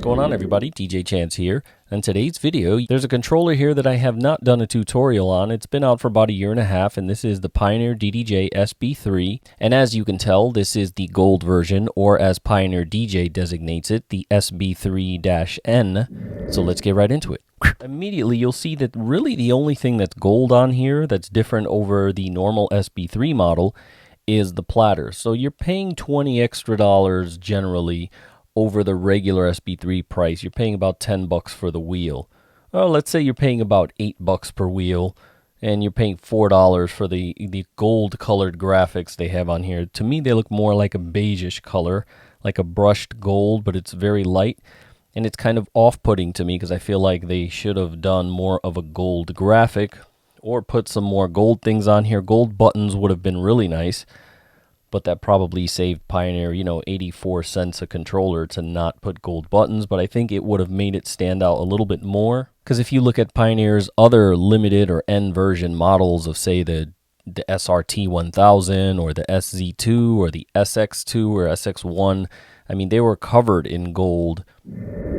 going on, everybody? DJ Chance here. In today's video, there's a controller here that I have not done a tutorial on. It's been out for about a year and a half, and this is the Pioneer DDJ SB3. And as you can tell, this is the gold version, or as Pioneer DJ designates it, the SB3-n. So let's get right into it. Immediately, you'll see that really the only thing that's gold on here that's different over the normal SB3 model is the platter. So you're paying $20 extra generally over the regular SB3 price. You're paying about $10 for the wheel. Well, let's say you're paying about $8 per wheel, and you're paying $4 for the gold colored graphics they have on here. To me, they look more like a beigeish color, like a brushed gold, but it's very light, and it's kind of off-putting to me because I feel like they should have done more of a gold graphic or put some more gold things on here. Gold buttons would have been really nice, but that probably saved Pioneer, 84 cents a controller to not put gold buttons. But I think it would have made it stand out a little bit more. Because if you look at Pioneer's other limited or N version models of, say, the SRT 1000 or the SZ2 or the SX2 or SX1, I mean, they were covered in gold.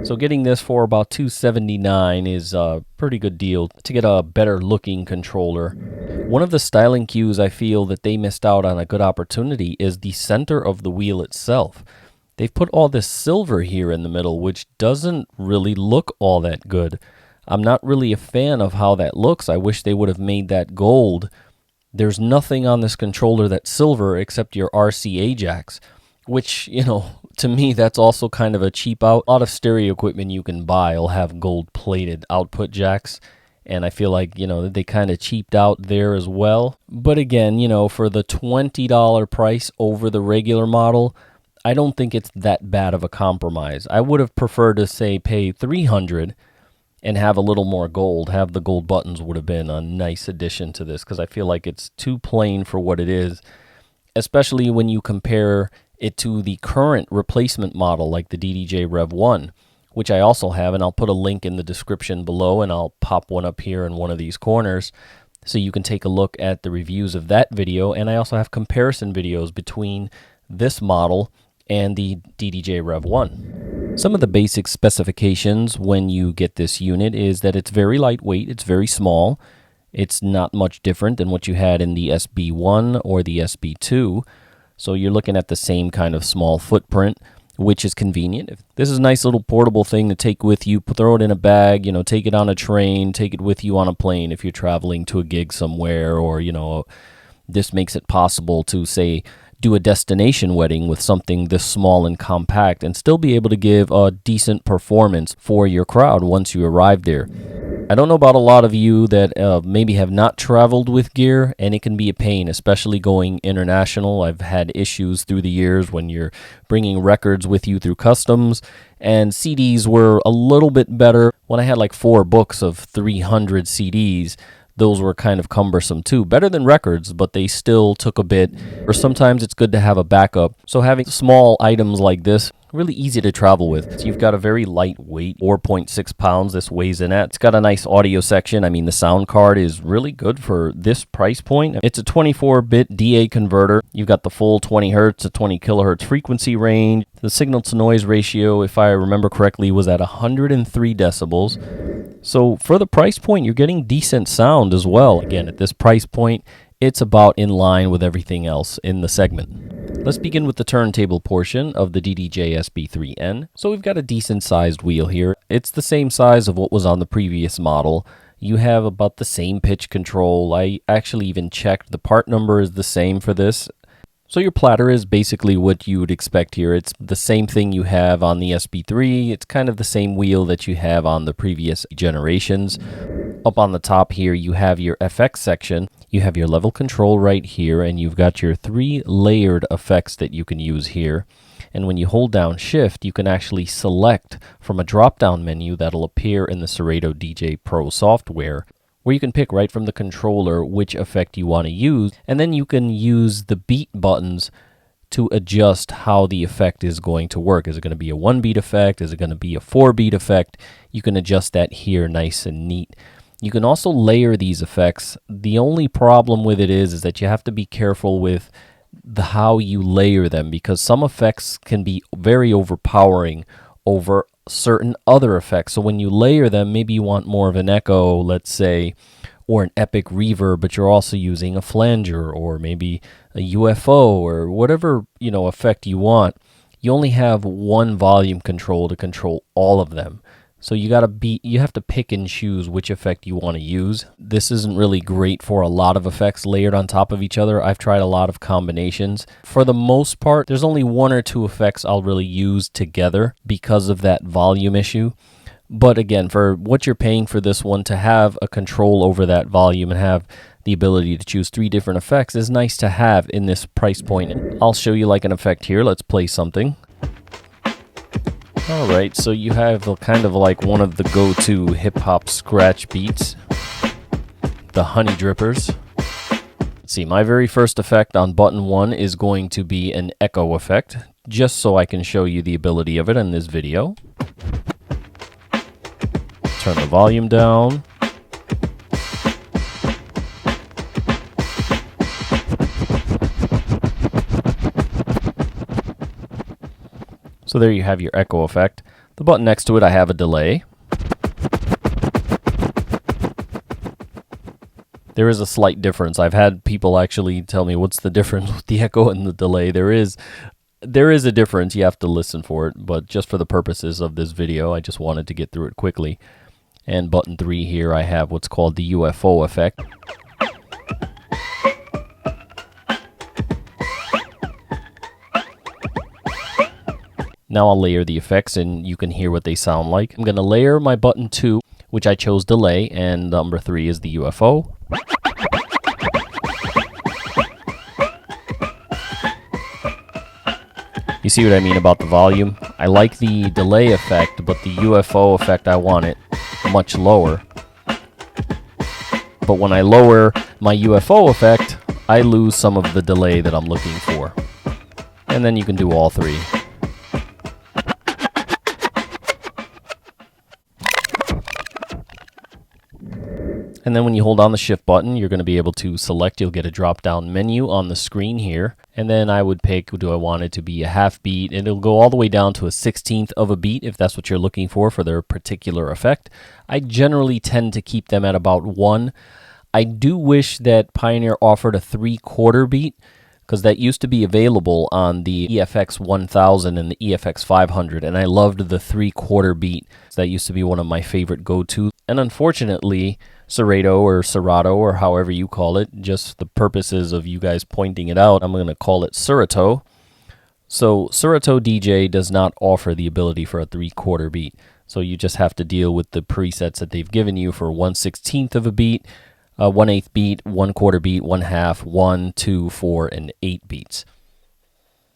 So getting this for about $279 is a pretty good deal to get a better looking controller. One of the styling cues I feel that they missed out on a good opportunity is the center of the wheel itself. They've put all this silver here in the middle, which doesn't really look all that good. I'm not really a fan of how that looks. I wish they would have made that gold. There's nothing on this controller that's silver except your RCA jacks, which, to me, that's also kind of a cheap out. A lot of stereo equipment you can buy will have gold-plated output jacks, and I feel like, they kind of cheaped out there as well. But again, for the $20 price over the regular model, I don't think it's that bad of a compromise. I would have preferred to, say, pay $300 and have a little more gold. Have the gold buttons would have been a nice addition to this, because I feel like it's too plain for what it is, especially when you compare it to the current replacement model like the DDJ Rev 1, which I also have, and I'll put a link in the description below, and I'll pop one up here in one of these corners so you can take a look at the reviews of that video. And I also have comparison videos between this model and the DDJ Rev 1. Some of the basic specifications when you get this unit is that it's very lightweight, it's very small, it's not much different than what you had in the SB1 or the SB2. So you're looking at the same kind of small footprint, which is convenient. This is a nice little portable thing to take with you. Throw it in a bag, take it on a train, take it with you on a plane if you're traveling to a gig somewhere, or, this makes it possible to, say, do a destination wedding with something this small and compact and still be able to give a decent performance for your crowd once you arrive there. I don't know about a lot of you that maybe have not traveled with gear, and it can be a pain, especially going international. I've had issues through the years when you're bringing records with you through customs, and CDs were a little bit better. When I had like 4 books of 300 CDs, those were kind of cumbersome too. Better than records, but they still took a bit. Or sometimes it's good to have a backup. So having small items like this, really easy to travel with. So you've got a very lightweight, 4.6 pounds this weighs in at. It's got a nice audio section. I mean, the sound card is really good for this price point. It's a 24-bit DA converter. You've got the full 20 hertz to 20 kilohertz frequency range. The signal-to-noise ratio, if I remember correctly, was at 103 decibels. So for the price point, you're getting decent sound as well. Again, at this price point, it's about in line with everything else in the segment. Let's begin with the turntable portion of the DDJ SB3-n. So we've got a decent sized wheel here. It's the same size of what was on the previous model. You have about the same pitch control. I actually even checked. The part number is the same for this. So your platter is basically what you would expect here. It's the same thing you have on the SB3. It's kind of the same wheel that you have on the previous generations. Up on the top here, you have your FX section. You have your level control right here, and you've got your 3 layered effects that you can use here. And when you hold down Shift, you can actually select from a drop-down menu that'll appear in the Serato DJ Pro software, where you can pick right from the controller which effect you want to use, and then you can use the beat buttons to adjust how the effect is going to work. Is it going to be a 1-beat effect? Is it going to be a 4-beat effect? You can adjust that here nice and neat. You can also layer these effects. The only problem with it is that you have to be careful with how you layer them, because some effects can be very overpowering over certain other effects. So when you layer them, maybe you want more of an echo, let's say, or an epic reverb, but you're also using a flanger or maybe a UFO or whatever, effect you want. You only have one volume control to control all of them. So you have to pick and choose which effect you want to use. This isn't really great for a lot of effects layered on top of each other. I've tried a lot of combinations. For the most part, there's only one or two effects I'll really use together because of that volume issue. But again, for what you're paying for this one, to have a control over that volume and have the ability to choose 3 different effects is nice to have in this price point. I'll show you like an effect here. Let's play something. All right, so you have kind of like one of the go-to hip-hop scratch beats, the Honey Drippers. Let's see, my very first effect on button 1 is going to be an echo effect, just so I can show you the ability of it in this video. Turn the volume down. So there you have your echo effect. The button next to it, I have a delay. There is a slight difference. I've had people actually tell me what's the difference with the echo and the delay. There is a difference. You have to listen for it, but just for the purposes of this video, I just wanted to get through it quickly. And button 3 here, I have what's called the UFO effect. Now I'll layer the effects and you can hear what they sound like. I'm going to layer my button 2, which I chose delay, and number 3 is the UFO. You see what I mean about the volume? I like the delay effect, but the UFO effect, I want it much lower. But when I lower my UFO effect, I lose some of the delay that I'm looking for. And then you can do all 3. And then when you hold on the shift button, you're going to be able to select. You'll get a drop-down menu on the screen here. And then I would pick, do I want it to be a half beat? And it'll go all the way down to a 1/16 of a beat if that's what you're looking for their particular effect. I generally tend to keep them at about 1. I do wish that Pioneer offered a 3/4 beat, because that used to be available on the EFX 1000 and the EFX 500, and I loved the 3/4 beat. That used to be one of my favorite go-tos. And unfortunately, Serato or however you call it, just the purposes of you guys pointing it out, I'm going to call it Serato. So Serato DJ does not offer the ability for a 3/4 beat. So you just have to deal with the presets that they've given you for 1/16 of a beat, 1/8 beat, 1/4 beat, 1/2, 1, 2, 4, and 8 beats.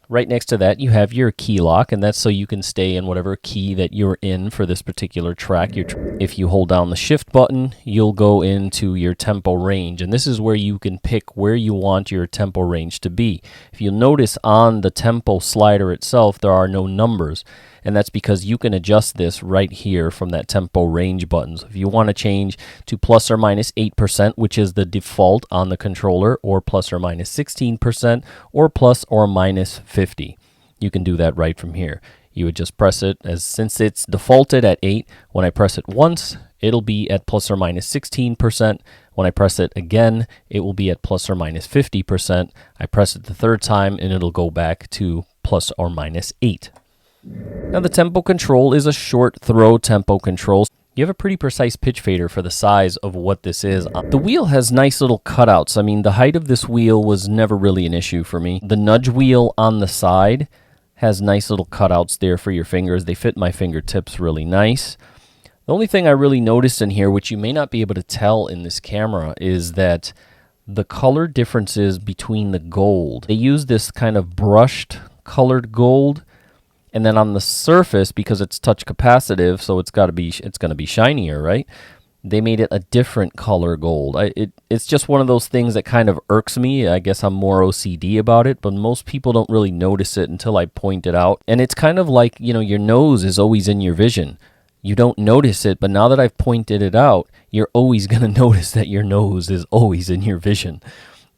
Right next to that, you have your key lock, and that's so you can stay in whatever key that you're in for this particular track. If you hold down the shift button, you'll go into your tempo range, and this is where you can pick where you want your tempo range to be. If you'll notice on the tempo slider itself, there are no numbers, and that's because you can adjust this right here from that tempo range button. So if you want to change to plus or minus 8%, which is the default on the controller, or plus or minus 16%, or plus or minus 50, you can do that right from here. You would just press it, since it's defaulted at 8, when I press it once, it'll be at plus or minus 16%. When I press it again, it will be at plus or minus 50%. I press it the third time, and it'll go back to plus or minus 8. Now the tempo control is a short throw tempo control. You have a pretty precise pitch fader for the size of what this is. The wheel has nice little cutouts. I mean, the height of this wheel was never really an issue for me. The nudge wheel on the side has nice little cutouts there for your fingers. They fit my fingertips really nice. The only thing I really noticed in here, which you may not be able to tell in this camera, is that the color differences between the gold. They use this kind of brushed colored gold. And then on the surface, because it's touch capacitive, so it's going to be shinier, right? They made it a different color gold. It's just one of those things that kind of irks me. I guess I'm more OCD about it, but most people don't really notice it until I point it out. And it's kind of like, your nose is always in your vision. You don't notice it, but now that I've pointed it out, you're always going to notice that your nose is always in your vision.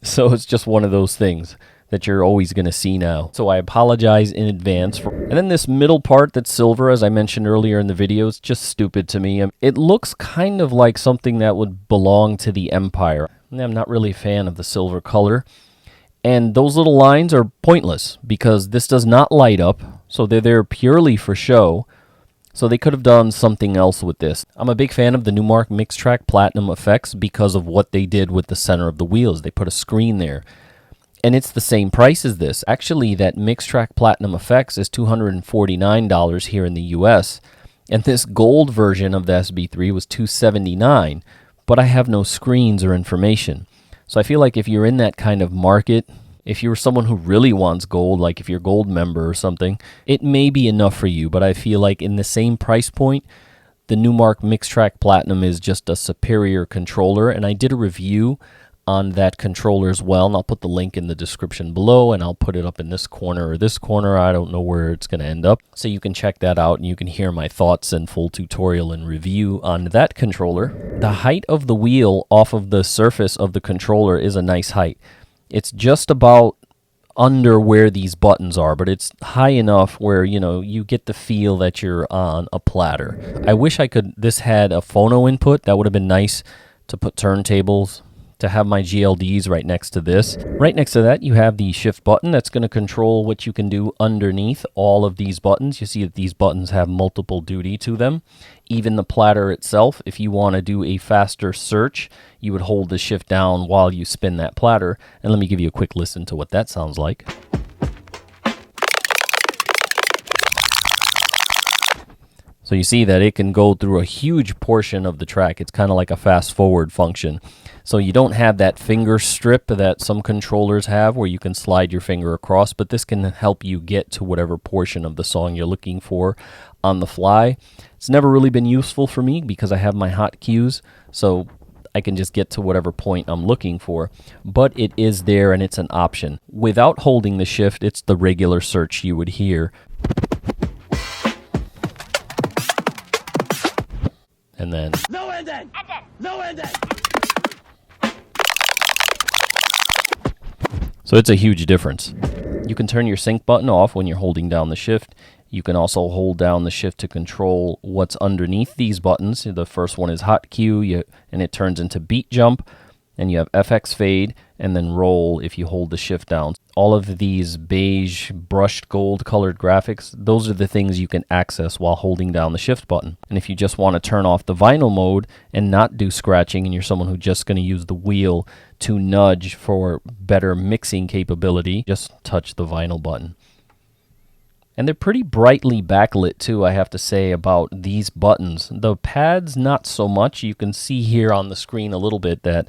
So it's just one of those things. that you're always going to see now. So I apologize in advance. And then this middle part that's silver, as I mentioned earlier in the video, is just stupid to me. It looks kind of like something that would belong to the Empire. I'm not really a fan of the silver color. And those little lines are pointless because this does not light up, so they're there purely for show. So they could have done something else with this. I'm a big fan of the Numark Mixtrack Platinum effects because of what they did with the center of the wheels. They put a screen there. And it's the same price as this. Actually, that Mixtrack Platinum effects is $249 here in the US. And this gold version of the SB3 was $279, but I have no screens or information. So I feel like if you're in that kind of market, if you're someone who really wants gold, like if you're a gold member or something, it may be enough for you. But I feel like in the same price point, the Numark Mixtrack Platinum is just a superior controller. And I did a review on that controller as well, and I'll put the link in the description below, and I'll put it up in this corner or this corner. I don't know where it's going to end up. So you can check that out, and you can hear my thoughts and full tutorial and review on that controller. The height of the wheel off of the surface of the controller is a nice height. It's just about under where these buttons are, but it's high enough where, you know, you get the feel that you're on a platter. I wish this had a phono input. That would have been nice to put turntables, to have my GLDs right next to this. Right next to that, you have the shift button that's going to control what you can do underneath all of these buttons. You see that these buttons have multiple duty to them. Even the platter itself, if you want to do a faster search, you would hold the shift down while you spin that platter. And let me give you a quick listen to what that sounds like. So you see that it can go through a huge portion of the track. It's kind of like a fast forward function. So you don't have that finger strip that some controllers have where you can slide your finger across, but this can help you get to whatever portion of the song you're looking for on the fly. It's never really been useful for me because I have my hotkeys, so I can just get to whatever point I'm looking for. But it is there and it's an option. Without holding the shift, it's the regular search you would hear. And then no ending! No ending! So it's a huge difference. You can turn your sync button off when you're holding down the shift. You can also hold down the shift to control what's underneath these buttons. The first one is hot cue, and it turns into beat jump. And you have FX fade and then roll if you hold the shift down. All of these beige brushed gold colored graphics, those are the things you can access while holding down the shift button. And if you just want to turn off the vinyl mode and not do scratching, and you're someone who's just going to use the wheel to nudge for better mixing capability, just touch the vinyl button. And they're pretty brightly backlit too, I have to say, about these buttons. The pads, not so much. You can see here on the screen a little bit that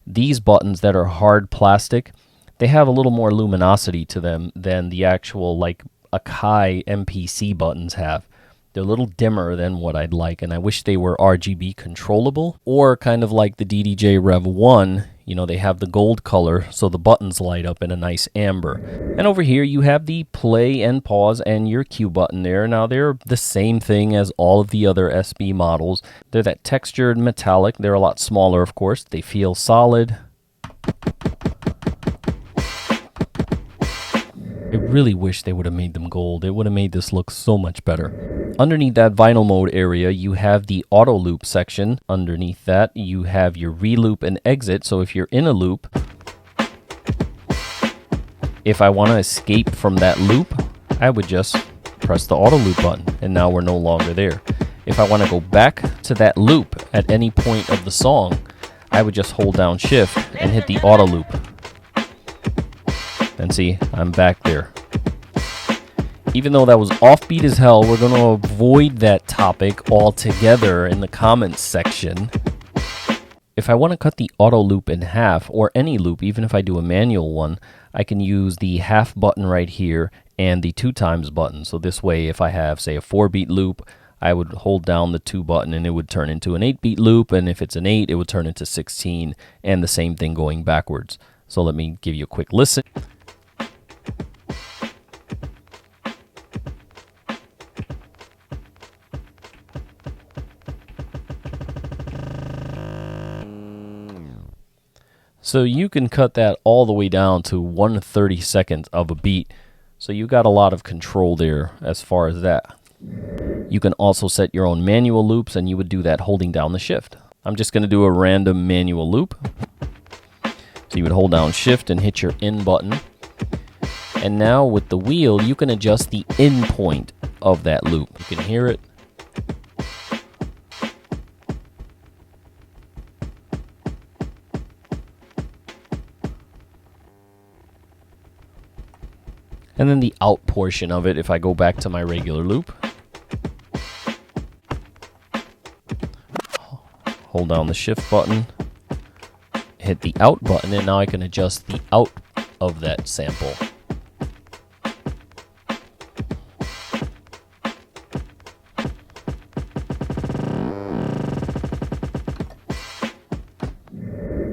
these buttons that are hard plastic, they have a little more luminosity to them than the actual, like, Akai MPC buttons have. They're a little dimmer than what I'd like, and I wish they were RGB controllable, or kind of like the DDJ Rev 1, you know, they have the gold color, so the buttons light up in a nice amber. And over here you have the play and pause and your cue button there. Now they're the same thing as all of the other SB models. They're that textured metallic. They're a lot smaller, of course. They feel solid. I really wish they would have made them gold. It would have made this look so much better. Underneath that vinyl mode area, you have the auto loop section. Underneath that, you have your reloop and exit. So if you're in a loop, if I want to escape from that loop, I would just press the auto loop button, and now we're no longer there. If I want to go back to that loop at any point of the song, I would just hold down shift and hit the auto loop. And see, I'm back there. Even though that was offbeat as hell, we're going to avoid that topic altogether in the comments section. If I want to cut the auto loop in half, or any loop, even if I do a manual one, I can use the half button right here and the 2x button. So this way, if I have, say, a 4-beat loop, I would hold down the 2 button and it would turn into an 8-beat loop. And if it's an 8, it would turn into 16, and the same thing going backwards. So let me give you a quick listen. So you can cut that all the way down to 1/32 of a beat. So you got a lot of control there as far as that. You can also set your own manual loops, and you would do that holding down the shift. I'm just going to do a random manual loop. So you would hold down shift and hit your in button. And now with the wheel, you can adjust the in point of that loop. You can hear it. And then the out portion of it, if I go back to my regular loop. Hold down the shift button, hit the out button, and now I can adjust the out of that sample.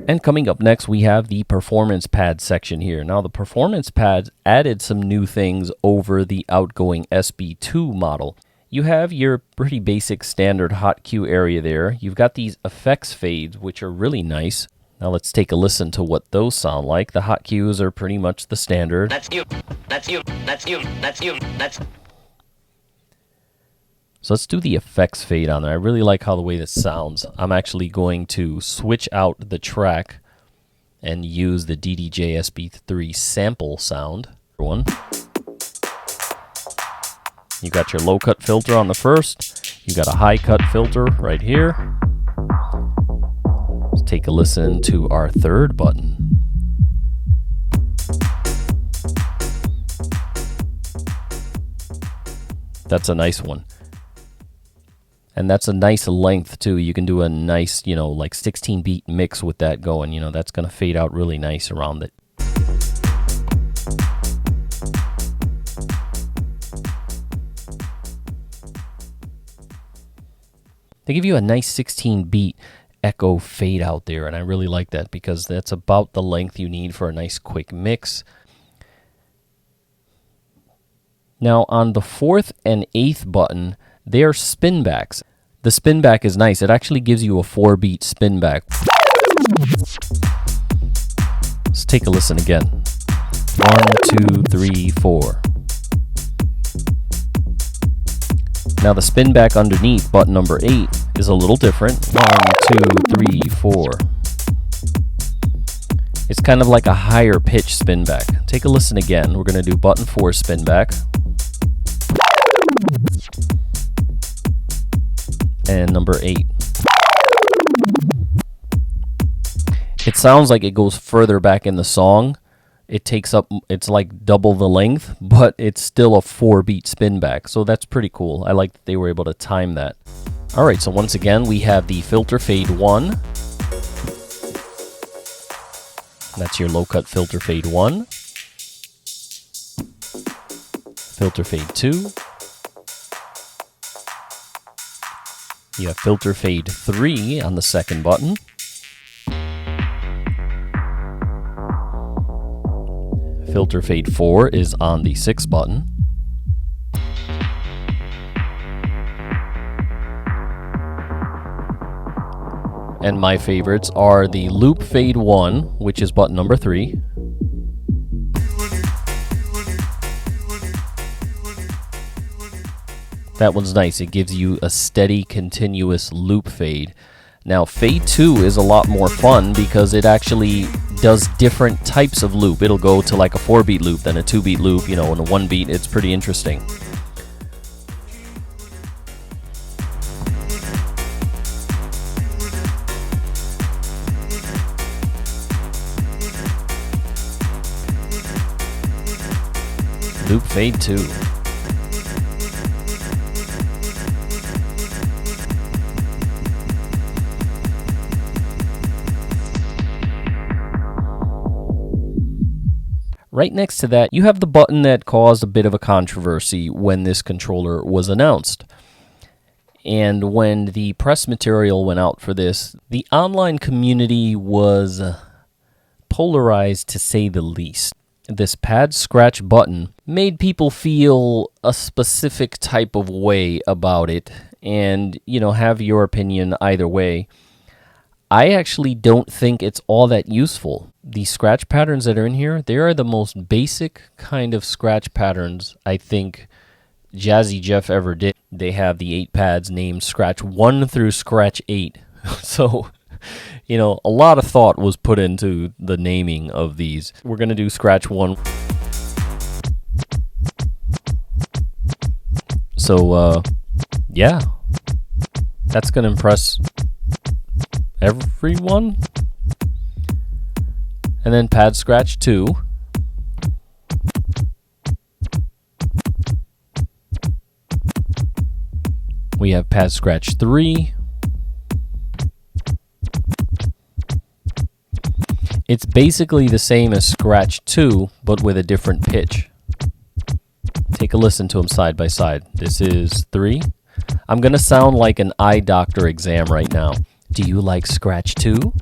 And coming up next, we have the performance pad section here. Now, the performance pads added some new things over the outgoing SB2 model. You have your pretty basic standard hot cue area there. You've got these effects fades, which are really nice. Now let's take a listen to what those sound like. The hot cues are pretty much the standard. That's you, that's you, that's you, that's you, that's... So let's do the effects fade on there. I really like how the way this sounds. I'm actually going to switch out the track and use the DDJ SB3 sample sound. One. You got your low cut filter on the first. You got a high cut filter right here. Let's take a listen to our third button. That's a nice one. And that's a nice length too. You can do a nice, like 16 beat mix with that going. That's going to fade out really nice around it. They give you a nice 16 beat echo fade out there, and I really like that because that's about the length you need for a nice quick mix. Now on the 4th and 8th button, they are spin backs. The spin back is nice. It actually gives you a 4-beat spin back. Let's take a listen again. 1, 2, 3, 4. Now the spin back underneath button number 8 is a little different. 1, 2, 3, 4. It's kind of like a higher pitch spin back. Take a listen again. We're going to do button 4 spin back. And number 8. It sounds like it goes further back in the song. It takes up, it's like double the length, but it's still a 4-beat spin back. So that's pretty cool. I like that they were able to time that. All right, so once again, we have the filter fade 1. That's your low cut filter fade 1. Filter fade 2. You have filter fade 3 on the second button. Filter fade 4 is on the 6th button. And my favorites are the loop fade 1, which is button number 3. That one's nice. It gives you a steady, continuous loop fade. Now, fade 2 is a lot more fun because it actually does different types of loop. It'll go to like a 4-beat loop, then a 2-beat loop, and a 1-beat. It's pretty interesting. Loop fade 2. Right next to that, you have the button that caused a bit of a controversy when this controller was announced. And when the press material went out for this, the online community was polarized to say the least. This pad scratch button made people feel a specific type of way about it and, have your opinion either way. I actually don't think it's all that useful. The scratch patterns that are in here, they are the most basic kind of scratch patterns I think Jazzy Jeff ever did. They have the 8 pads named Scratch 1 through Scratch 8. So, you know, a lot of thought was put into the naming of these. We're going to do Scratch 1. So, yeah, that's going to impress everyone. And then pad scratch 2. We have pad scratch 3. It's basically the same as scratch 2, but with a different pitch. Take a listen to them side by side. This is 3. I'm going to sound like an eye doctor exam right now. Do you like scratch 2?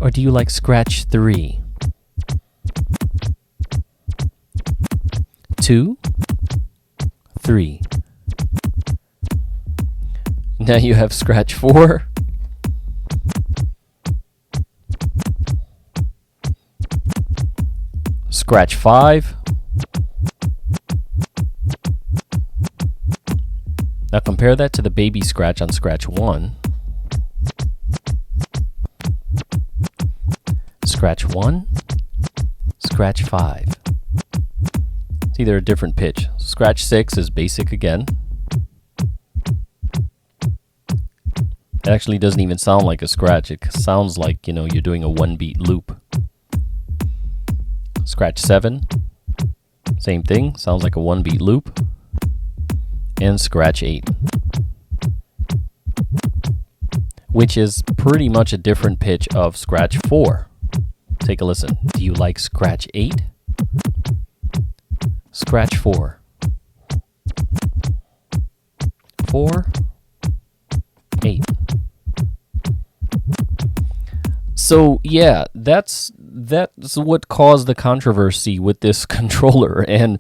Or do you like scratch 3? 2, 3. Now you have scratch 4. Scratch 5. Now compare that to the baby scratch on scratch 1. Scratch 1, scratch 5. See, they're a different pitch. Scratch 6 is basic again. It actually doesn't even sound like a scratch. It sounds like, you know, you're doing a 1-beat loop. Scratch 7, same thing, sounds like a 1-beat loop. And scratch 8, which is pretty much a different pitch of scratch 4. Take a listen. Do you like scratch 8? Scratch 4. 4, 8. So yeah, that's what caused the controversy with this controller. And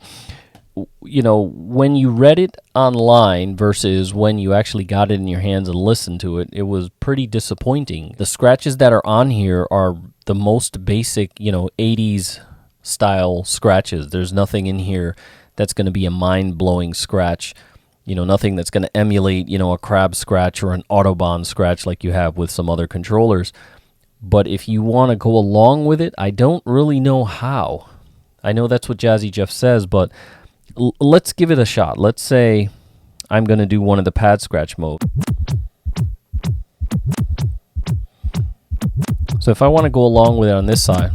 you know, when you read it online versus when you actually got it in your hands and listened to it, it was pretty disappointing. The scratches that are on here are the most basic, you know, 80s style scratches. There's nothing in here that's going to be a mind-blowing scratch. You know, nothing that's going to emulate, you know, a crab scratch or an Autobahn scratch like you have with some other controllers. But if you want to go along with it, I don't really know how. I know that's what Jazzy Jeff says, but let's give it a shot. Let's say I'm going to do one of the pad scratch mode. So if I want to go along with it on this side,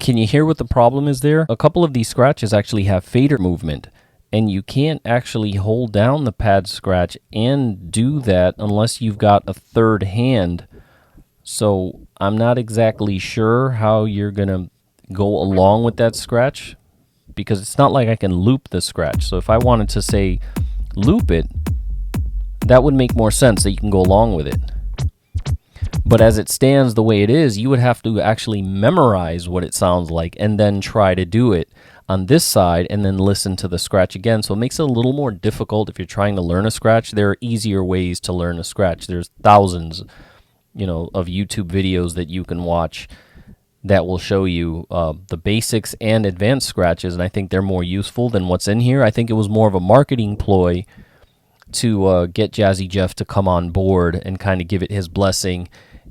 can you hear what the problem is there? A couple of these scratches actually have fader movement. And you can't actually hold down the pad scratch and do that unless you've got a third hand. So I'm not exactly sure how you're going to go along with that scratch, because it's not like I can loop the scratch. So if I wanted to say loop it, that would make more sense that you can go along with it. But as it stands the way it is, you would have to actually memorize what it sounds like and then try to do it on this side and then listen to the scratch again. So it makes it a little more difficult if you're trying to learn a scratch. There are easier ways to learn a scratch. There's thousands, you know, of YouTube videos that you can watch that will show you the basics and advanced scratches, and I think they're more useful than what's in here. I think it was more of a marketing ploy to get Jazzy Jeff to come on board and kind of give it his blessing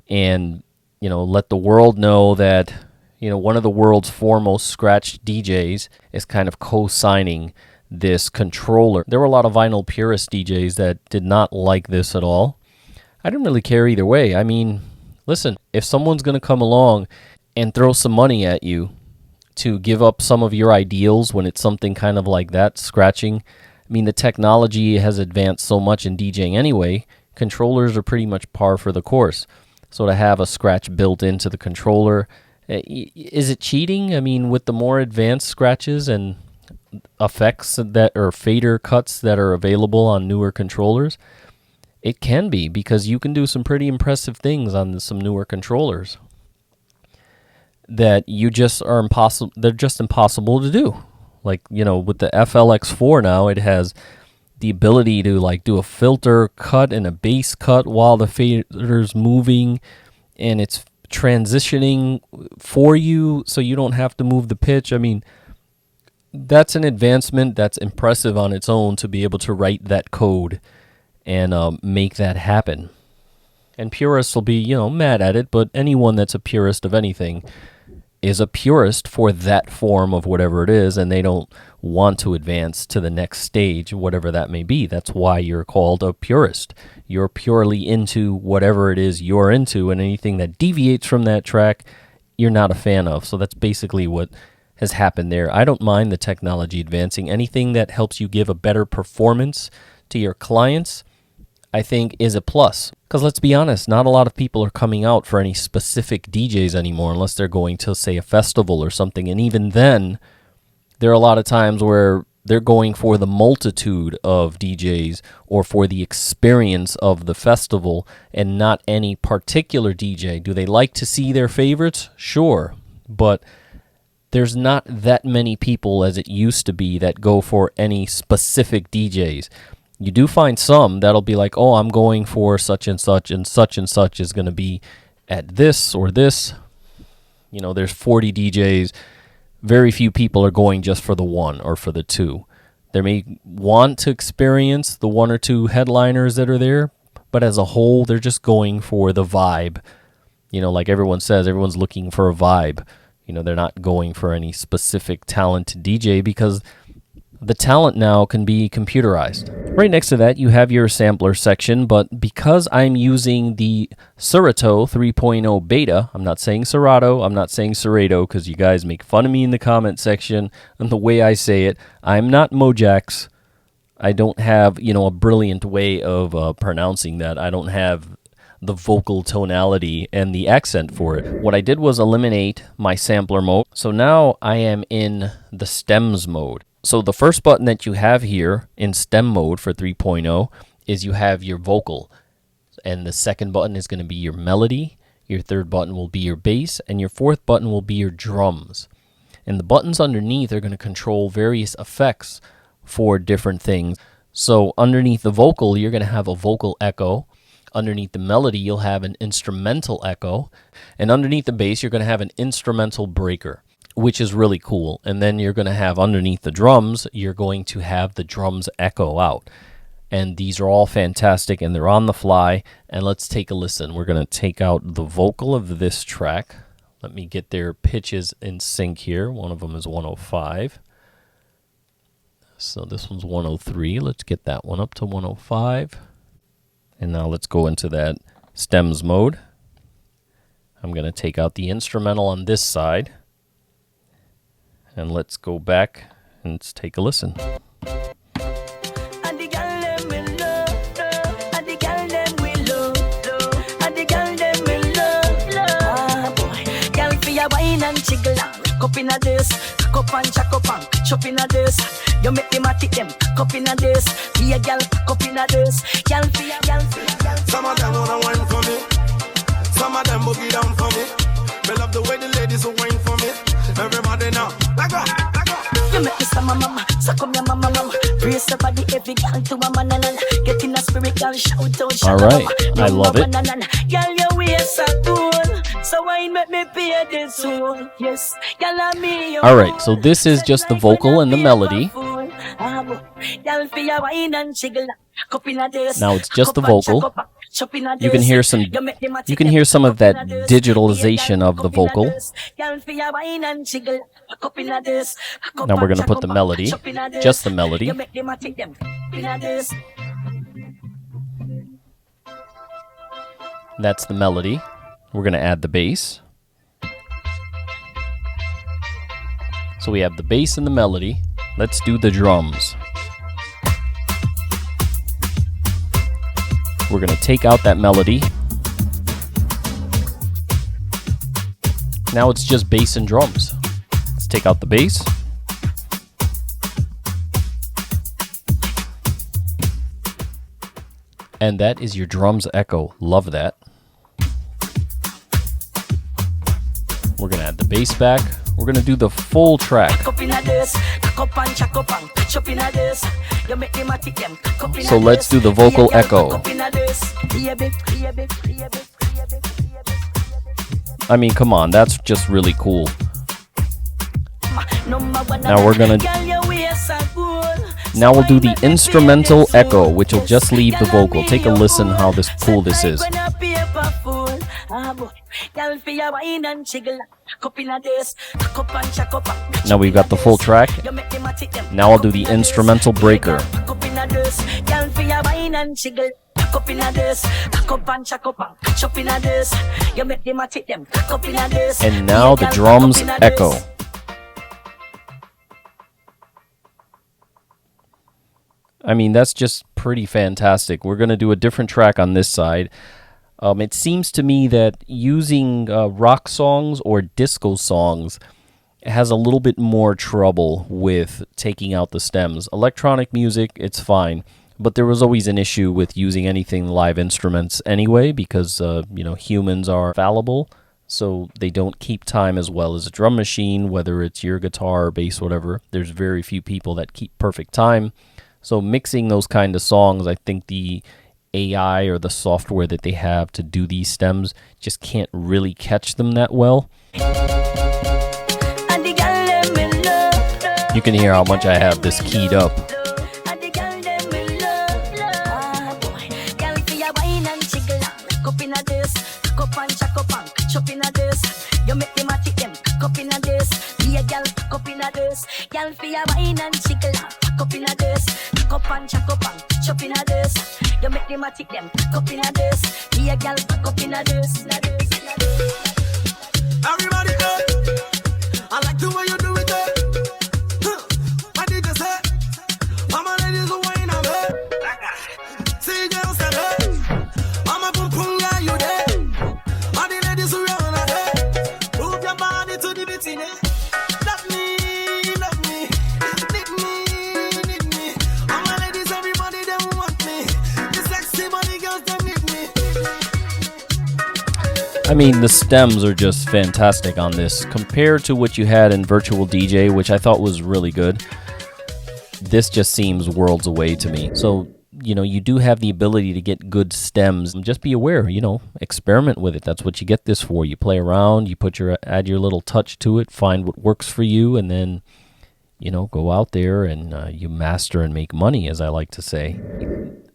and, you know, let the world know that, you know, one of the world's foremost scratch DJs is kind of co-signing this controller. There were a lot of vinyl purist DJs that did not like this at all. I didn't really care either way. I mean, listen, if someone's going to come along and throw some money at you to give up some of your ideals when it's something kind of like that, scratching, I mean, the technology has advanced so much in DJing anyway, controllers are pretty much par for the course. So to have a scratch built into the controller, is it cheating? I mean, with the more advanced scratches and effects that or fader cuts that are available on newer controllers, It can be, because you can do some pretty impressive things on some newer controllers that you just are impossible. They're just impossible to do. Like, you know, with the FLX4 now, it has the ability to like do a filter cut and a bass cut while the fader's moving, and it's transitioning for you so you don't have to move the pitch. I mean, that's an advancement that's impressive on its own, to be able to write that code and make that happen. And purists will be, you know, mad at it, but anyone that's a purist of anything is a purist for that form of whatever it is, and they don't want to advance to the next stage, whatever that may be. That's why you're called a purist. You're purely into whatever it is you're into, and anything that deviates from that track, you're not a fan of. So that's basically what has happened there. I don't mind the technology advancing. Anything that helps you give a better performance to your clients, I think, is a plus. Because let's be honest, not a lot of people are coming out for any specific DJs anymore, unless they're going to, say, a festival or something. And even then, there are a lot of times where they're going for the multitude of DJs or for the experience of the festival and not any particular DJ. Do they like to see their favorites? Sure. But there's not that many people as it used to be that go for any specific DJs. You do find some that'll be like, oh, I'm going for such and such is going to be at this or this. You know, there's 40 DJs. Very few people are going just for the one or for the two. They may want to experience the one or two headliners that are there, but as a whole, they're just going for the vibe. You know, like everyone says, everyone's looking for a vibe. You know, they're not going for any specific talented DJ, because the talent now can be computerized. Right next to that, you have your sampler section, but because I'm using the Serato 3.0 beta, I'm not saying Serato, I'm not saying Serato, because you guys make fun of me in the comment section and the way I say it. I'm not Mojax. I don't have, you know, a brilliant way of pronouncing that. I don't have the vocal tonality and the accent for it. What I did was eliminate my sampler mode. So now I am in the stems mode. So the first button that you have here in stem mode for 3.0 is you have your vocal. And the second button is going to be your melody. Your third button will be your bass. And your fourth button will be your drums. And the buttons underneath are going to control various effects for different things. So underneath the vocal, you're going to have a vocal echo. Underneath the melody, you'll have an instrumental echo. And underneath the bass, you're going to have an instrumental breaker, which is really cool. And then you're going to have underneath the drums, you're going to have the drums echo out. And these are all fantastic, and they're on the fly. And let's take a listen. We're going to take out the vocal of this track. Let me get their pitches in sync here. One of them is 105. So this one's 103. Let's get that one up to 105. And now let's go into that stems mode. I'm going to take out the instrumental on this side. And let's go back and let's take a listen. Cup in a this, cup and jack up and chop in a this. You make them at them, cup in a this. Be a gal, cup in a this. Gal, be a gal, be a gal. Some of them wanna wine for me. Some of them boogie down for me. They love the way the ladies will wine for me. Everybody now, like that. You make me some mama, suck up your mama. Brace your body, every gal to a man and get in a spirit, gal, shout out. All right, I love it. Gal, your waist are cool, so I make me pay this soul. Yes, gal, I'm me. All right, so this is just the vocal and the melody. Now it's just the vocal. You can hear some of that digitalization of the vocal. Now we're going to put the melody, just the melody. That's the melody. We're going to add the bass. So we have the bass and the melody. Let's do the drums. We're going to take out that melody. Now it's just bass and drums. Let's take out the bass. And that is your drums echo. Love that. We're going to add the bass back. We're going to do the full track. So let's do the vocal echo. I mean, come on, that's just really cool. Now we'll do the instrumental echo, which will just leave the vocal. Take a listen how cool this is. Now we've got the full track. Now I'll do the instrumental breaker. And now the drums echo. I mean, that's just pretty fantastic. We're going to do a different track on this side. It seems to me that using rock songs or disco songs has a little bit more trouble with taking out the stems. Electronic music, it's fine. But there was always an issue with using anything live instruments anyway because, humans are fallible. So they don't keep time as well as a drum machine, whether it's your guitar or bass, whatever. There's very few people that keep perfect time. So mixing those kind of songs, I think the AI or the software that they have to do these stems just can't really catch them that well. You can hear how much I have this keyed up. Everybody go. I like the way you do it. My DJ said, "Mama ladies who wine on her. See girls that her. Mama pum pum yeah you there. All the ladies who run on her. Move your body to the beat in it. Love me, need me. All my ladies, everybody they want me. The sexy body girls they need me." I mean, the stems are just fantastic on this. Compared to what you had in Virtual DJ, which I thought was really good, this just seems worlds away to me. So, you do have the ability to get good stems. Just be aware, experiment with it. That's what you get this for. You play around, you add your little touch to it, find what works for you, and then, go out there and you master and make money, as I like to say.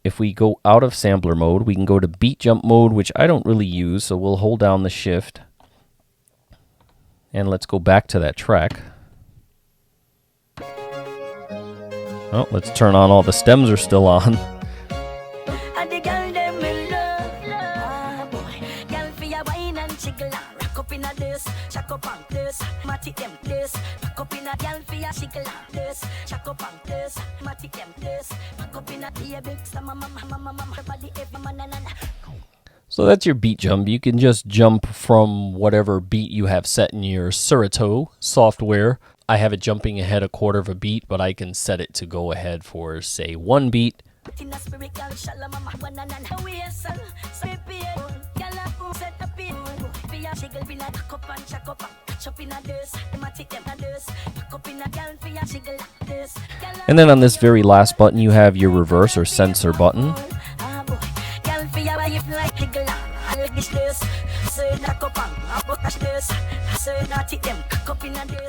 If we go out of sampler mode, we can go to beat jump mode, which I don't really use, so we'll hold down the shift. And let's go back to that track. Oh, let's turn on all the stems are still on. So that's your beat jump. You can just jump from whatever beat you have set in your Serato software. I have it jumping ahead a quarter of a beat, but I can set it to go ahead for, say, 1 beat. And then on this very last button, you have your reverse or sensor button.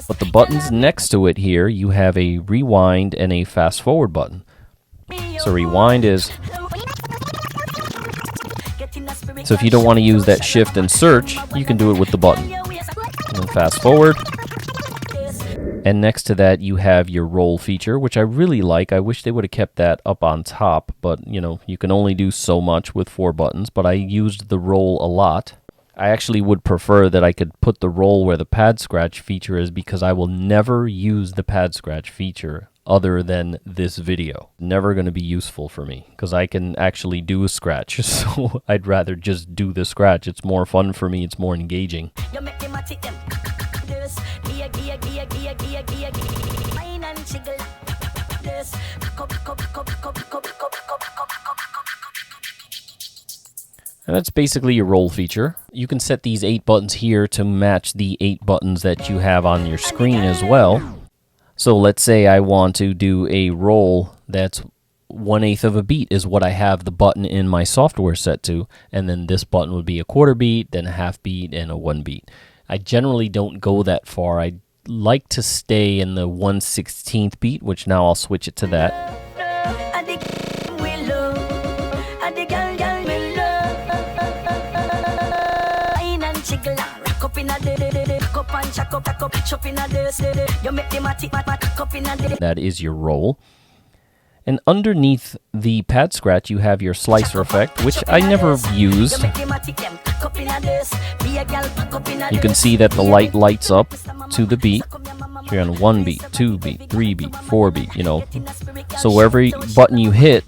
But the buttons next to it here, you have a rewind and a fast forward button. So rewind is... So if you don't want to use that shift and search, you can do it with the button. And then fast forward. And next to that, you have your roll feature, which I really like. I wish they would have kept that up on top, but you can only do so much with 4 buttons, but I used the roll a lot. I actually would prefer that I could put the roll where the pad scratch feature is, because I will never use the pad scratch feature other than this video. Never going to be useful for me, because I can actually do a scratch, so I'd rather just do the scratch. It's more fun for me, it's more engaging. And that's basically your roll feature. You can set these 8 buttons here to match the 8 buttons that you have on your screen as well. So let's say I want to do a roll that's 1/8 of a beat is what I have the button in my software set to, and then this button would be a 1/4 beat, then a 1/2 beat, and a 1 beat. I generally don't go that far. I like to stay in the 1/16 beat, which now I'll switch it to that. That is your roll. And underneath the pad scratch, you have your slicer effect, which I never used. You can see that the light lights up to the beat. So you're on 1 beat, 2 beat, 3 beat, 4 beat, you know. So every button you hit,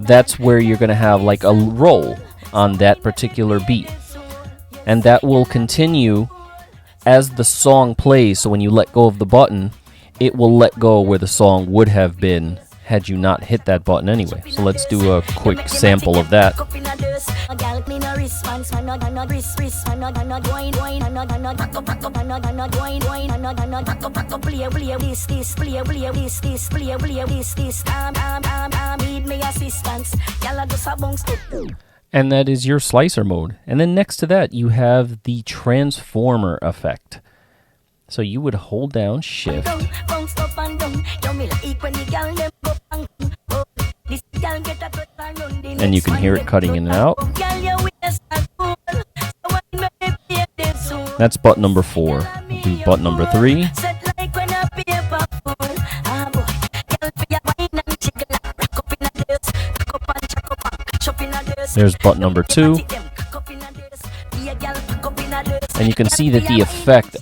that's where you're going to have like a roll on that particular beat. And that will continue as the song plays. So when you let go of the button, it will let go where the song would have been had you not hit that button anyway. So let's do a quick sample of that. And that is your slicer mode. And then next to that, you have the transformer effect. So you would hold down Shift. And you can hear it cutting in and out. That's button number 4. We'll do button number 3. There's button number 2. And you can see that the effect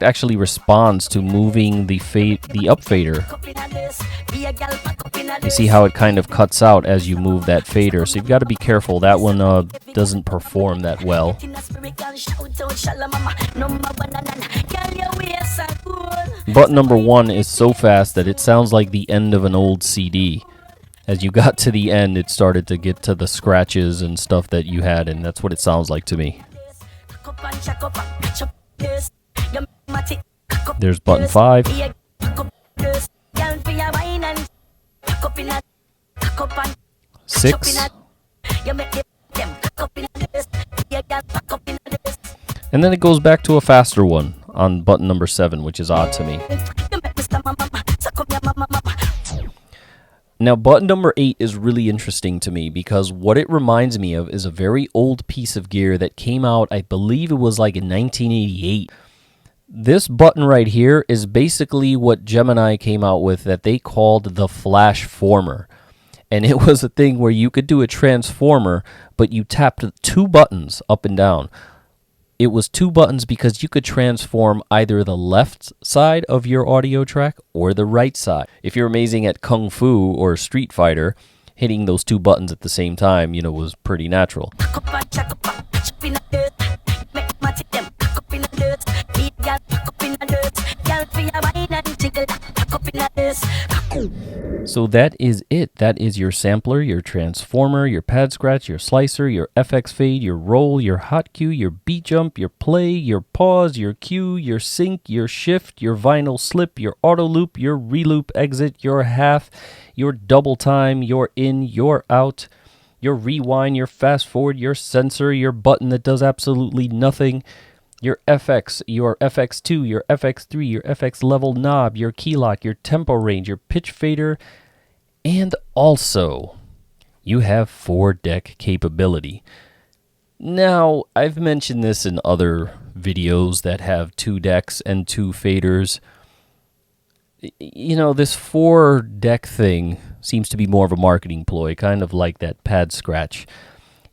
actually responds to moving the Upfader. You see how it kind of cuts out as you move that fader, so you've got to be careful. That one doesn't perform that well. Button number 1 is so fast that it sounds like the end of an old CD. As you got to the end, it started to get to the scratches and stuff that you had, and that's what it sounds like to me. There's button 5. 6. And then it goes back to a faster one on button number 7, which is odd to me. Now, button number 8 is really interesting to me because what it reminds me of is a very old piece of gear that came out, I believe it was like in 1988. This button right here is basically what Gemini came out with that they called the Flash Former. And it was a thing where you could do a transformer, but you tapped 2 buttons up and down. It was 2 buttons because you could transform either the left side of your audio track or the right side. If you're amazing at Kung Fu or Street Fighter, hitting those 2 buttons at the same time, you know, was pretty natural. So that is it. That is your sampler, your transformer, your pad scratch, your slicer, your FX fade, your roll, your hot cue, your beat jump, your play, your pause, your cue, your sync, your shift, your vinyl slip, your auto loop, your reloop exit, your half, your double time, your in, your out, your rewind, your fast forward, your sensor, your button that does absolutely nothing, your FX, your FX2, your FX3, your FX level knob, your key lock, your tempo range, your pitch fader, and also you have 4-deck capability. Now, I've mentioned this in other videos that have 2 decks and 2 faders. You know, this 4-deck thing seems to be more of a marketing ploy, kind of like that pad scratch.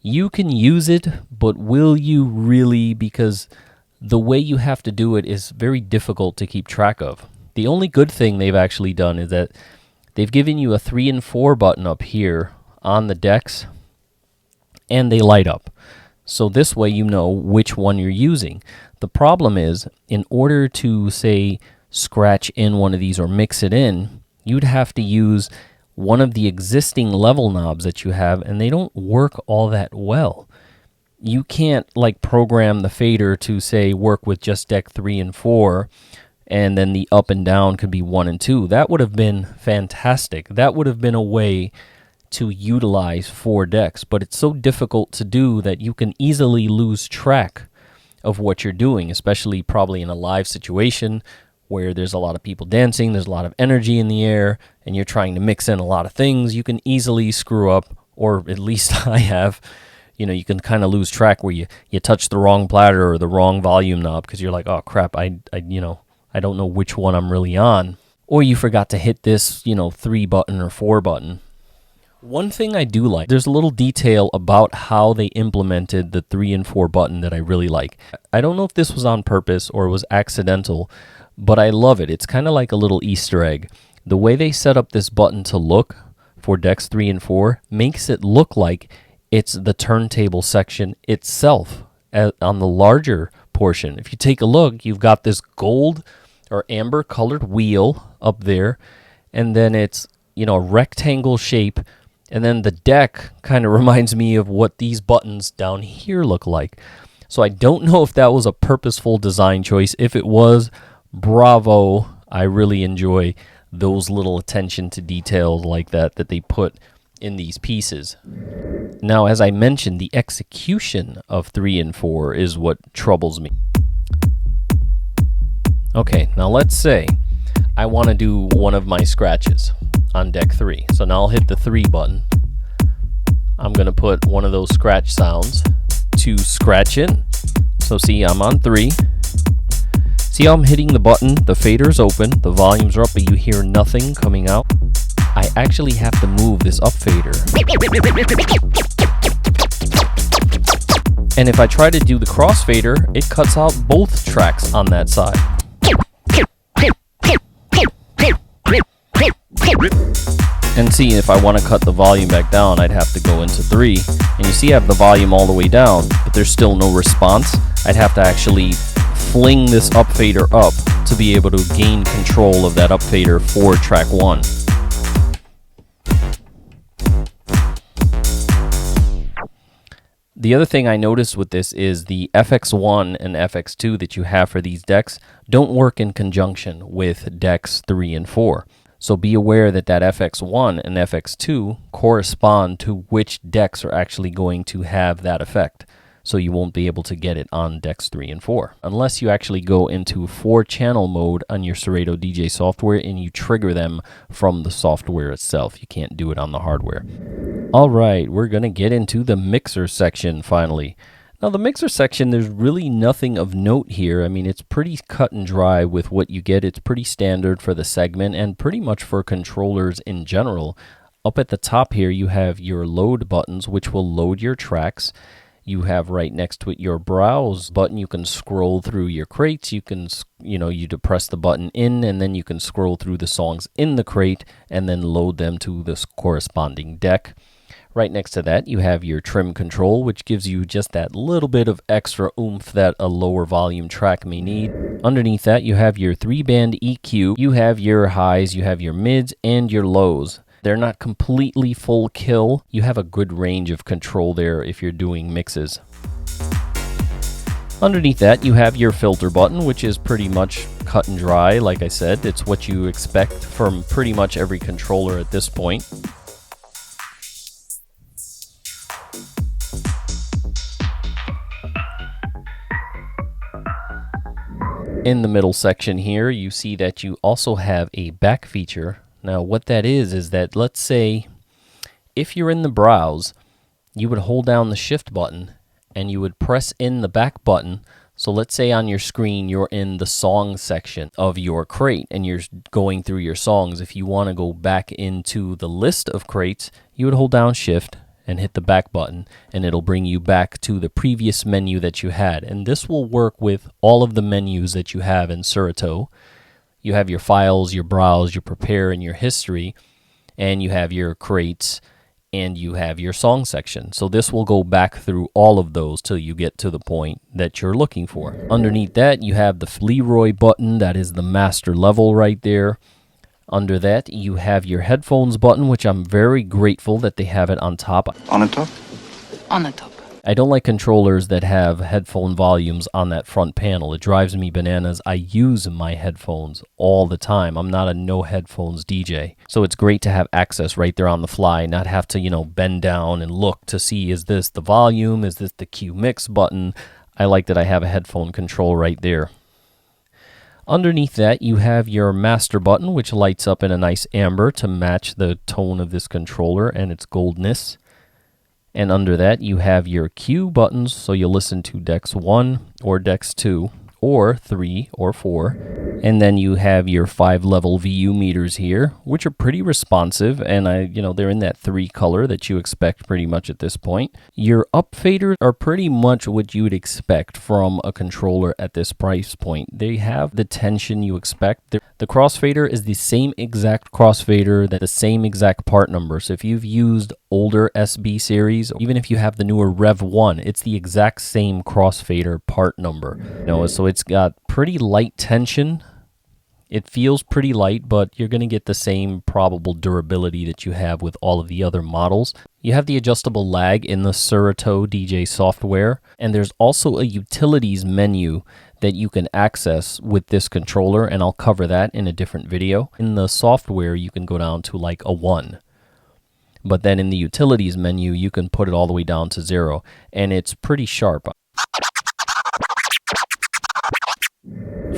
You can use it, but will you really? Because the way you have to do it is very difficult to keep track of. The only good thing they've actually done is that they've given you a 3 and 4 button up here on the decks, and they light up. So this way you know which one you're using. The problem is, in order to, say, scratch in one of these or mix it in, you'd have to use one of the existing level knobs that you have, and they don't work all that well. You can't like program the fader to say work with just deck 3 and 4, and then the up and down could be 1 and 2. That would have been fantastic. That would have been a way to utilize 4 decks, but it's so difficult to do that you can easily lose track of what you're doing, especially probably in a live situation where there's a lot of people dancing, there's a lot of energy in the air, and you're trying to mix in a lot of things. You can easily screw up, or at least I have. You know, you can kind of lose track where you touch the wrong platter or the wrong volume knob because you're like, oh crap, I don't know which one I'm really on. Or you forgot to hit this, 3 button or 4 button. One thing I do like, there's a little detail about how they implemented the 3 and 4 button that I really like. I don't know if this was on purpose or was accidental, but I love it. It's kind of like a little Easter egg. The way they set up this button to look for decks 3 and 4 makes it look like it's the turntable section itself on the larger portion. If you take a look, you've got this gold or amber colored wheel up there, and then it's, a rectangle shape, and then the deck kind of reminds me of what these buttons down here look like. So I don't know if that was a purposeful design choice. If it was, bravo. I really enjoy those little attention to details like that they put in these pieces. Now, as I mentioned, the execution of 3 and 4 is what troubles me. Okay, now let's say I want to do one of my scratches on deck 3. So now I'll hit the 3 button. I'm going to put one of those scratch sounds to scratch in. So see, I'm on 3. See how I'm hitting the button? The fader's open, the volumes are up, but you hear nothing coming out. I actually have to move this Upfader. And if I try to do the Crossfader, it cuts out both tracks on that side. And see, if I want to cut the volume back down, I'd have to go into 3. And you see I have the volume all the way down, but there's still no response. I'd have to actually fling this Upfader up to be able to gain control of that Upfader for track 1. The other thing I noticed with this is the FX1 and FX2 that you have for these decks don't work in conjunction with decks 3 and 4. So be aware that that FX1 and FX2 correspond to which decks are actually going to have that effect. So you won't be able to get it on decks 3 and 4. Unless you actually go into 4-channel mode on your Serato DJ software and you trigger them from the software itself. You can't do it on the hardware. Alright, we're going to get into the mixer section finally. Now the mixer section, there's really nothing of note here. I mean, it's pretty cut and dry with what you get. It's pretty standard for the segment and pretty much for controllers in general. Up at the top here, you have your load buttons, which will load your tracks. You have right next to it your browse button. You can scroll through your crates. You can, you depress the button in, and then you can scroll through the songs in the crate and then load them to this corresponding deck. Right next to that, you have your trim control, which gives you just that little bit of extra oomph that a lower volume track may need. Underneath that, you have your 3-band EQ. You have your highs, you have your mids, and your lows. They're not completely full kill. You have a good range of control there if you're doing mixes. Underneath that, you have your filter button, which is pretty much cut and dry. Like I said, it's what you expect from pretty much every controller at this point. In the middle section here, you see that you also have a back feature. Now what that is that, let's say if you're in the browse, you would hold down the shift button and you would press in the back button. So let's say on your screen you're in the song section of your crate and you're going through your songs. If you want to go back into the list of crates, you would hold down shift and hit the back button, and it'll bring you back to the previous menu that you had. And this will work with all of the menus that you have in Serato. You have your files, your browse, your prepare, and your history, and you have your crates, and you have your song section. So this will go back through all of those till you get to the point that you're looking for. Underneath that, you have the Leroy button. That is the master level right there. Under that, you have your headphones button, which I'm very grateful that they have it on top. On the top? On the top. I don't like controllers that have headphone volumes on that front panel. It drives me bananas. I use my headphones all the time. I'm not a no headphones DJ. So it's great to have access right there on the fly, not have to, bend down and look to see, is this the volume? Is this the Q mix button? I like that I have a headphone control right there. Underneath that, you have your master button, which lights up in a nice amber to match the tone of this controller and its goldness. And under that, you have your Q buttons, so you'll listen to Decks 1 or Decks 2 or 3 or 4. And then you have your 5-level VU meters here, which are pretty responsive, and they're in that 3 color that you expect pretty much at this point. Your Upfaders are pretty much what you would expect from a controller at this price point. They have the tension you expect. The Crossfader is the same exact Crossfader, the same exact part number. So if you've used older SB series, even if you have the newer Rev 1, it's the exact same Crossfader part number. So it's got pretty light tension. It feels pretty light, but you're going to get the same probable durability that you have with all of the other models. You have the adjustable lag in the Serato DJ software, and there's also a utilities menu that you can access with this controller, and I'll cover that in a different video. In the software, you can go down to like a 1. But then in the utilities menu, you can put it all the way down to 0, and it's pretty sharp.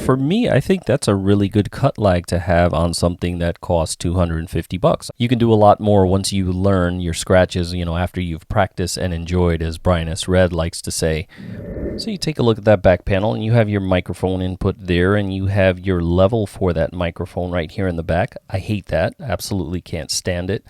For me, I think that's a really good cut lag to have on something that costs $250. You can do a lot more once you learn your scratches, after you've practiced and enjoyed, as Brian S. Red likes to say. So you take a look at that back panel, and you have your microphone input there, and you have your level for that microphone right here in the back. I hate that. Absolutely can't stand it.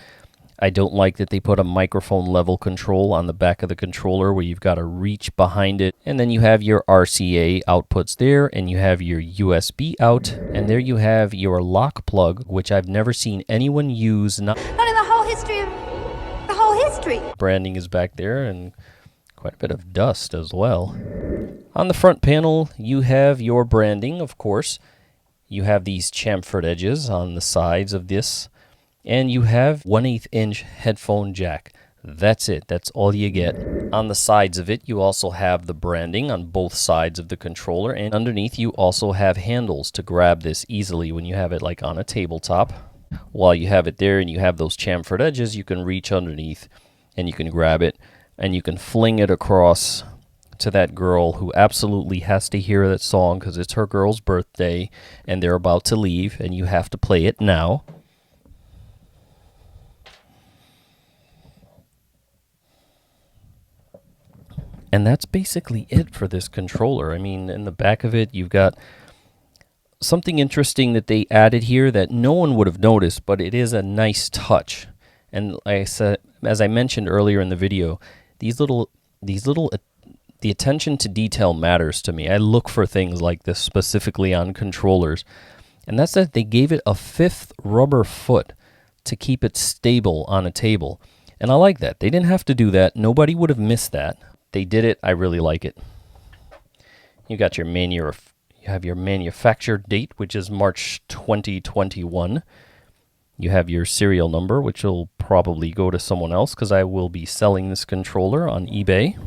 I don't like that they put a microphone level control on the back of the controller where you've got to reach behind it. And then you have your RCA outputs there, and you have your USB out, and there you have your lock plug, which I've never seen anyone use. Not in the whole history of the whole history. Branding is back there, and quite a bit of dust as well. On the front panel, you have your branding, of course. You have these chamfered edges on the sides of this. And you have 1/8 inch headphone jack. That's it. That's all you get. On the sides of it, you also have the branding on both sides of the controller. And underneath, you also have handles to grab this easily when you have it like on a tabletop. While you have it there and you have those chamfered edges, you can reach underneath and you can grab it. And you can fling it across to that girl who absolutely has to hear that song because it's her girl's birthday and they're about to leave and you have to play it now. And that's basically it for this controller. I mean, in the back of it, you've got something interesting that they added here that no one would have noticed, but it is a nice touch. And like I said, as I mentioned earlier in the video, the attention to detail matters to me. I look for things like this specifically on controllers. And that's that they gave it a 5th rubber foot to keep it stable on a table. And I like that. They didn't have to do that. Nobody would have missed that. They did it. I really like it. You got your manufacture date, which is March 2021. You have your serial number, which will probably go to someone else because I will be selling this controller on eBay.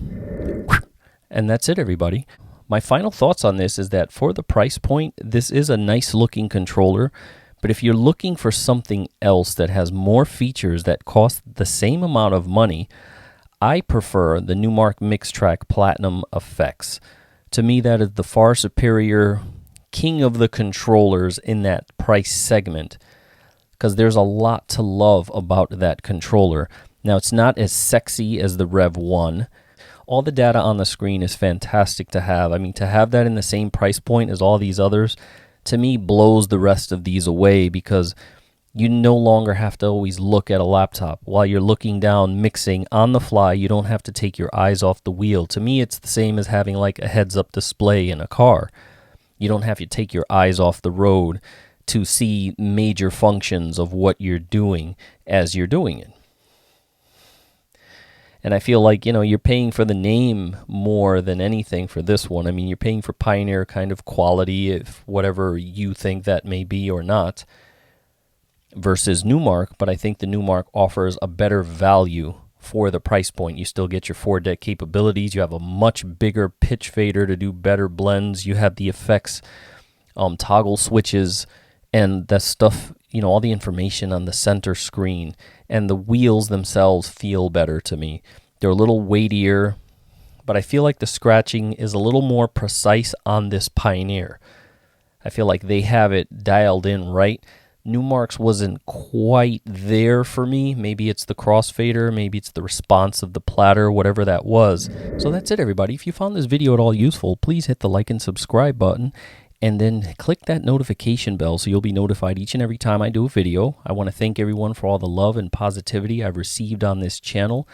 And that's it, everybody. My final thoughts on this is that for the price point, this is a nice looking controller. But if you're looking for something else that has more features that cost the same amount of money, I prefer the Numark MixTrack Platinum Effects. To me, that is the far superior king of the controllers in that price segment because there's a lot to love about that controller. Now, it's not as sexy as the Rev 1. All the data on the screen is fantastic to have. I mean, to have that in the same price point as all these others, to me, blows the rest of these away because you no longer have to always look at a laptop. While you're looking down, mixing on the fly, you don't have to take your eyes off the wheel. To me, it's the same as having like a heads-up display in a car. You don't have to take your eyes off the road to see major functions of what you're doing as you're doing it. And I feel like, you're paying for the name more than anything for this one. I mean, you're paying for Pioneer kind of quality, if whatever you think that may be or not. versus Newmark, but I think the Newmark offers a better value for the price point. You still get your 4-deck capabilities. You have a much bigger pitch fader to do better blends. You have the effects, toggle switches, and the stuff, you know, all the information on the center screen. And the wheels themselves feel better to me. They're a little weightier, but I feel like the scratching is a little more precise on this Pioneer. I feel like they have it dialed in right. Newmark's wasn't quite there for me. Maybe it's the crossfader, maybe it's the response of the platter, whatever that was. So that's it, everybody. If you found this video at all useful, please hit the like and subscribe button, and then click that notification bell so you'll be notified each and every time I do a video. I want to thank everyone for all the love and positivity I've received on this channel.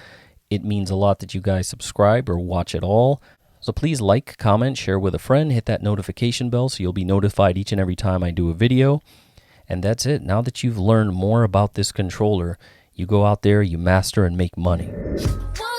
It means a lot that you guys subscribe or watch it all. So please like, comment, share with a friend, hit that notification bell so you'll be notified each and every time I do a video. And that's it. Now that you've learned more about this controller, you go out there, you master, and make money. Whoa.